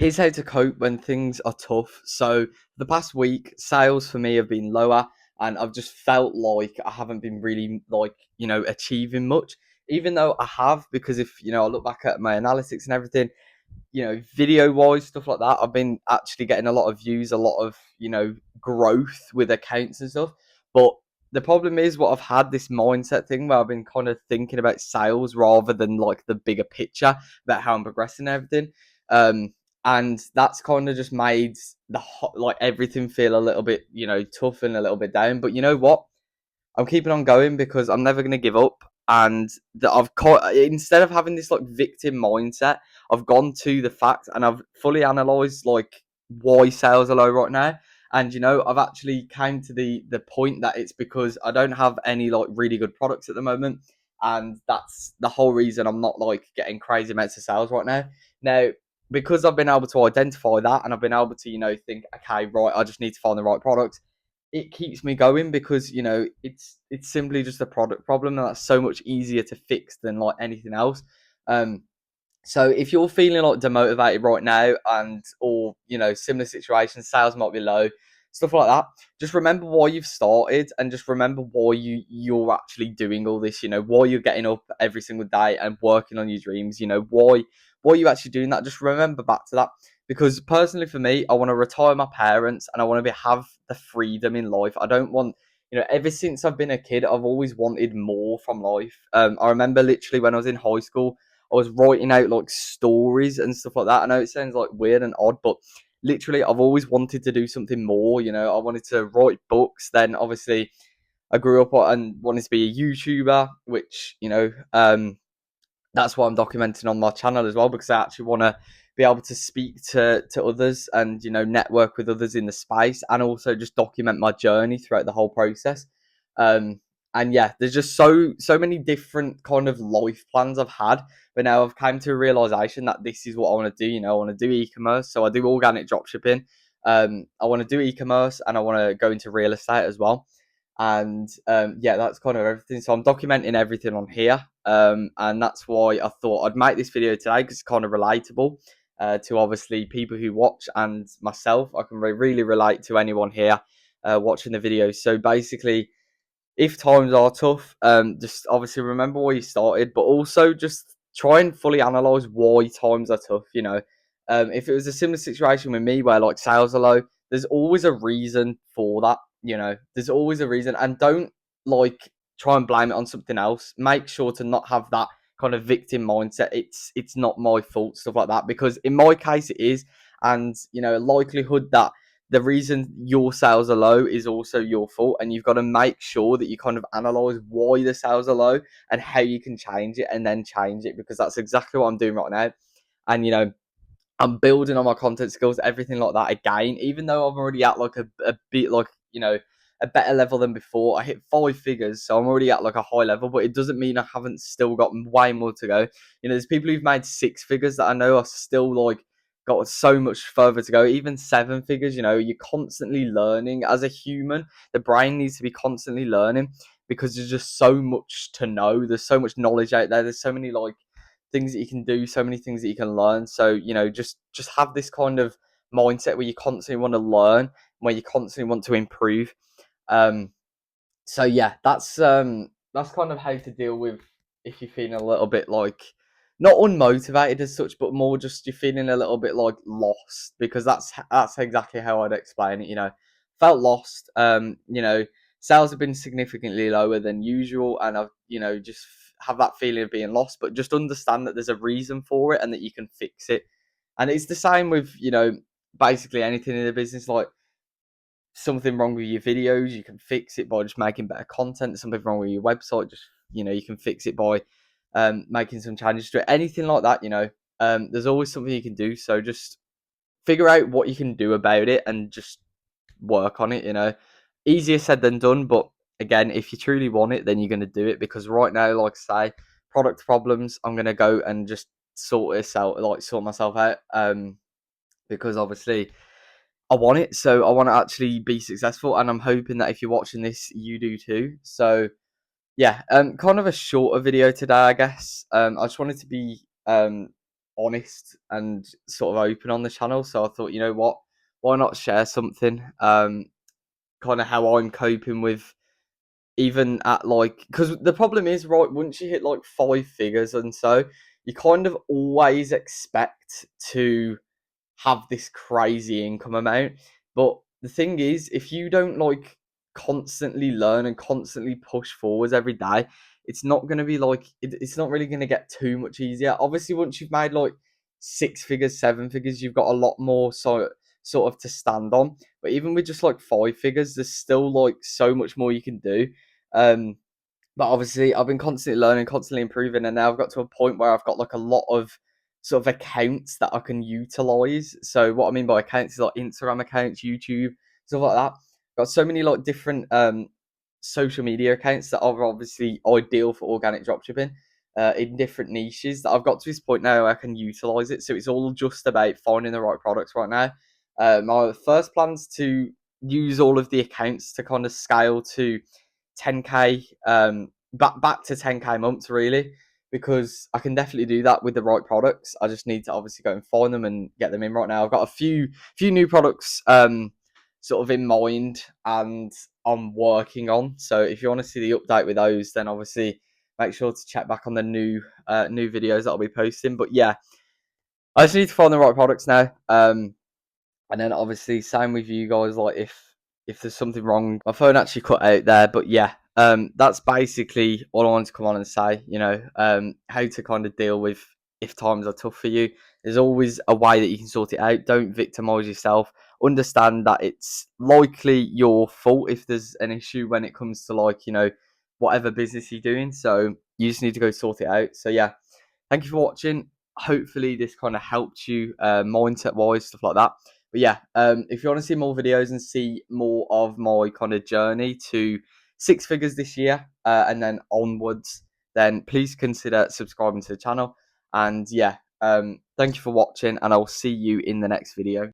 Here's how to cope when things are tough. So the past week, sales for me have been lower, and I've just felt like I haven't been really achieving much, even though I have. Because if I look back at my analytics and everything, video wise, stuff like that, I've been actually getting a lot of views, a lot of growth with accounts and stuff. But the problem is, what I've had this mindset thing where I've been kind of thinking about sales rather than like the bigger picture about how I'm progressing and everything. Um, and that's kind of just made like everything feel a little bit tough and a little bit down. But you know what? I'm keeping on going because I'm never going to give up. And that instead of having this like victim mindset, I've gone to the fact and I've fully analysed like why sales are low right now. And I've actually came to the point that it's because I don't have any like really good products at the moment, and that's the whole reason I'm not like getting crazy amounts of sales right now. Now, because I've been able to identify that and I've been able to think, okay, right, I just need to find the right product. It keeps me going because it's simply just a product problem, and that's so much easier to fix than like anything else. Um, so if you're feeling like demotivated right now, and or similar situations, sales might be low, stuff like that, just remember why you've started, and just remember why you're actually doing all this. Why you're getting up every single day and working on your dreams. Why you're actually doing that. Just remember back to that, because personally for me, I want to retire my parents and I want to have the freedom in life. I don't want ever since I've been a kid, I've always wanted more from life. I remember literally when I was in high school, I was writing out like stories and stuff like that. I know it sounds like weird and odd, but literally I've always wanted to do something more. I wanted to write books. Then obviously I grew up and wanted to be a YouTuber, which that's what I'm documenting on my channel as well, because I actually want to be able to speak to others and network with others in the space, and also just document my journey throughout the whole process. Um, and yeah, there's just so many different kind of life plans I've had, but now I've come to a realization that this is what I want to do. I want to do e-commerce, so I do organic dropshipping. I want to do e-commerce, and I want to go into real estate as well. And yeah, that's kind of everything. So I'm documenting everything on here, and that's why I thought I'd make this video today, because it's kind of relatable to obviously people who watch and myself. I can really relate to anyone here watching the video. So basically, if times are tough, just obviously remember where you started, but also just try and fully analyze why times are tough. If it was a similar situation with me where like sales are low, there's always a reason for that. There's always a reason, and don't like try and blame it on something else. Make sure to not have that kind of victim mindset. It's not my fault, stuff like that, because in my case it is, and likelihood that the reason your sales are low is also your fault, and you've got to make sure that you kind of analyze why the sales are low and how you can change it, and then change it, because that's exactly what I'm doing right now. And I'm building on my content skills, everything like that again, even though I'm already at like a bit like a better level than before. I hit 5 figures, so I'm already at like a high level, but it doesn't mean I haven't still got way more to go. There's people who've made 6 figures that I know are still like got so much further to go, even 7 figures. You're constantly learning as a human. The brain needs to be constantly learning, because there's just so much to know. There's so much knowledge out there. There's so many like things that you can do, so many things that you can learn. So just have this kind of mindset where you constantly want to learn, where you constantly want to improve. um so yeah, that's kind of how to deal with if you're feeling a little bit like not unmotivated as such, but more just you're feeling a little bit like lost, because that's exactly how I'd explain it. Felt lost. Sales have been significantly lower than usual, and I've just have that feeling of being lost, but just understand that there's a reason for it and that you can fix it. And it's the same with basically anything in the business. Like, something wrong with your videos, you can fix it by just making better content. Something wrong with your website, just you can fix it by making some changes to it. Anything like that, there's always something you can do. So just figure out what you can do about it and just work on it. Easier said than done, but again, if you truly want it, then you're going to do it. Because right now, like I say, product problems, I'm going to go and just sort myself out, because obviously I want it. So I want to actually be successful, and I'm hoping that if you're watching this, you do too. So yeah, kind of a shorter video today, I guess. I just wanted to be honest and sort of open on the channel. So I thought, you know what, why not share something, kind of how I'm coping with, even at like, because the problem is, right, once you hit like five figures and so, you kind of always expect to have this crazy income amount. But the thing is, if you don't like constantly learn and constantly push forwards every day, it's not going to be like, it's not really going to get too much easier. Obviously, once you've made like six figures, seven figures, you've got a lot more sort of to stand on. But even with just like five figures, there's still like so much more you can do. Um, but obviously, I've been constantly learning, constantly improving, and now I've got to a point where I've got like a lot of sort of accounts that I can utilize. So what I mean by accounts is like Instagram accounts, YouTube, stuff like that. Got so many like different social media accounts that are obviously ideal for organic dropshipping in different niches, that I've got to this point now where I can utilize it. So it's all just about finding the right products right now. My first plans to use all of the accounts to kind of scale to 10k, back to 10k months really, because I can definitely do that with the right products. I just need to obviously go and find them and get them in. Right now I've got a few new products sort of in mind and I'm working on. So if you want to see the update with those, then obviously make sure to check back on the new videos that I'll be posting. But yeah, I just need to find the right products now. And then obviously same with you guys, like if there's something wrong, my phone actually cut out there. But yeah, that's basically all I wanted to come on and say. You know, how to kind of deal with if times are tough for you. There's always a way that you can sort it out. Don't victimize yourself. Understand that it's likely your fault if there's an issue when it comes to, like, you know, whatever business you're doing. So you just need to go sort it out. So yeah, thank you for watching. Hopefully this kind of helped you, mindset wise, stuff like that. But yeah, if you want to see more videos and see more of my kind of journey to six figures this year, and then onwards, then please consider subscribing to the channel. And yeah, thank you for watching, and I'll see you in the next video.